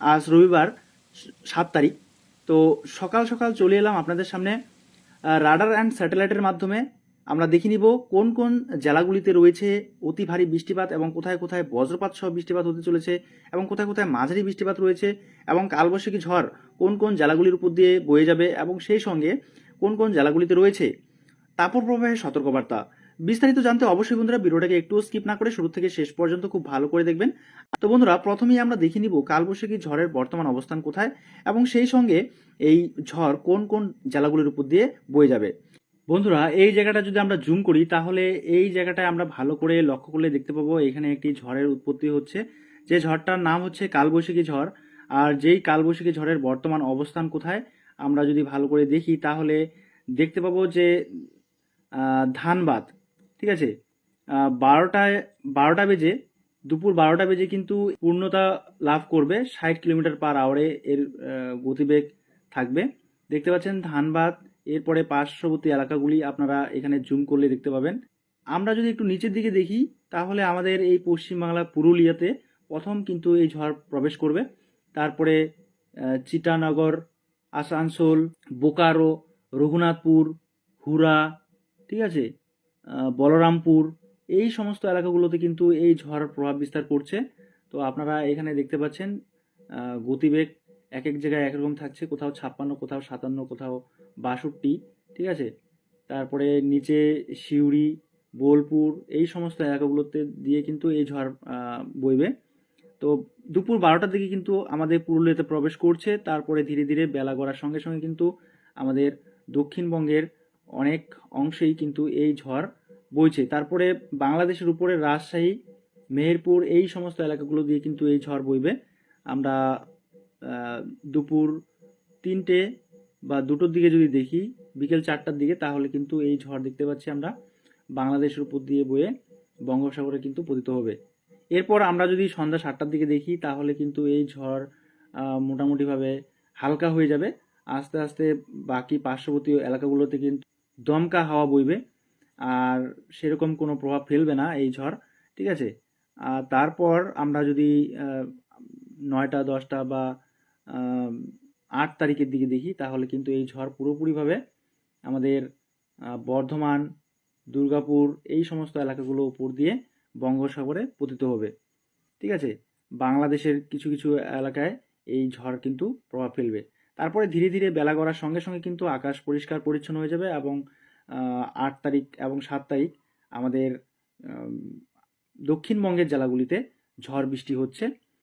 আজ রবিবার 7 তারিখ। তো সকাল সকাল চলে এলাম আপনাদের সামনে রাডার অ্যান্ড স্যাটেলাইটের মাধ্যমে। আমরা দেখে নিব কোন কোন জেলাগুলিতে রয়েছে অতি ভারী বৃষ্টিপাত এবং কোথায় কোথায় বজ্রপাত সহ বৃষ্টিপাত হতে চলেছে এবং কোথায় কোথায় মাঝারি বৃষ্টিপাত রয়েছে এবং কালবৈশাখী ঝড় কোন কোন জেলাগুলির উপর দিয়ে বয়ে যাবে এবং সেই সঙ্গে কোন কোন জেলাগুলিতে রয়েছে তাপপ্রবাহের সতর্কবার্তা। বিস্তারিত জানতে অবশ্যই বন্ধুরা ভিডিওটাকে একটু স্কিপ না করে শুরু থেকে শেষ পর্যন্ত খুব ভালো করে দেখবেন। তো বন্ধুরা, প্রথমেই আমরা দেখে নিব কালবৈশাখী ঝড়ের বর্তমান অবস্থান কোথায় এবং সেই সঙ্গে এই ঝড় কোন কোন জেলাগুলির উপর দিয়ে বয়ে যাবে। বন্ধুরা, এই জায়গাটা যদি আমরা জুম করি তাহলে এই জায়গাটায় আমরা ভালো করে লক্ষ্য করলে দেখতে পাবো এখানে একটি ঝড়ের উৎপত্তি হচ্ছে, যে ঝড়টার নাম হচ্ছে কালবৈশাখী ঝড়। আর যেই কালবৈশাখী ঝড়ের বর্তমান অবস্থান কোথায় আমরা যদি ভালো করে দেখি তাহলে দেখতে পাবো যে ধানবাদ, ঠিক আছে, 12টা বেজে দুপুর 12টা বেজে কিন্তু পূর্ণতা লাভ করবে, 60 কিলোমিটার/আওয়ারে এর গতিবেগ থাকবে। দেখতে পাচ্ছেন ধানবাদ, এরপরে পার্শ্ববর্তী এলাকাগুলি আপনারা এখানে জুম করলে দেখতে পাবেন। আমরা যদি একটু নিচের দিকে দেখি তাহলে আমাদের এই পশ্চিমবাংলা পুরুলিয়াতে প্রথম কিন্তু এই ঝড় প্রবেশ করবে। তারপরে চিটানগর, আসানসোল, বোকারো, রঘুনাথপুর, হুরা, ঠিক আছে, বলরামপুর, এই সমস্ত এলাকাগুলোতে কিন্তু এই ঝড় প্রভাব বিস্তার করছে। তো আপনারা এখানে দেখতে পাচ্ছেন গতিবেগ এক এক জায়গায় একরকম থাকছে, কোথাও 56, কোথাও 57, কোথাও 62, ঠিক আছে। তারপরে নিচে সিউড়ি, বোলপুর, এই সমস্ত এলাকাগুলোতে দিয়ে কিন্তু এই ঝড় বইবে। তো দুপুর 12টার দিকে কিন্তু আমাদের পুরুলিয়াতে প্রবেশ করছে, তারপরে ধীরে ধীরে বেলা গড়ার সঙ্গে সঙ্গে কিন্তু আমাদের দক্ষিণবঙ্গের অনেক অংশেই কিন্তু এই ঝড় বইছে। তারপরে বাংলাদেশের উপরে রাজশাহী, মেহেরপুর, এই সমস্ত এলাকাগুলো দিয়ে কিন্তু এই ঝড় বইবে। আমরা দুপুর 3টে বা 2টোর দিকে যদি দেখি, বিকেল 4টার দিকে, তাহলে কিন্তু এই ঝড় দেখতে পাচ্ছি আমরা বাংলাদেশের উপর দিয়ে বয়ে বঙ্গোপসাগরে কিন্তু পতিত হবে। এরপর আমরা যদি সন্ধ্যা 7টার দিকে দেখি তাহলে কিন্তু এই ঝড় মোটামুটিভাবে হালকা হয়ে যাবে। আস্তে আস্তে বাকি পার্শ্ববর্তী এলাকাগুলোতে কিন্তু দমকা হাওয়া বইবে, আর সেরকম কোনো প্রভাব ফেলবে না এই ঝড়, ঠিক আছে। আর তারপর আমরা যদি 9টা, 10টা বা 8 তারিখের দিকে দেখি তাহলে কিন্তু এই ঝড় পুরোপুরিভাবে আমাদের বর্ধমান, দুর্গাপুর, এই সমস্ত এলাকাগুলো উপর দিয়ে বঙ্গোপসাগরে পতিত হবে, ঠিক আছে। বাংলাদেশের কিছু কিছু এলাকায় এই ঝড় কিন্তু প্রভাব ফেলবে। তারপরে ধীরে ধীরে বেলা গড়ার সঙ্গে সঙ্গে কিন্তু আকাশ পরিষ্কার পরিচ্ছন্ন হয়ে যাবে এবং 8 তারিখ এবং 7 তারিখ আমাদের দক্ষিণবঙ্গের জেলাগুলিতে ঝড় বৃষ্টি হচ্ছে।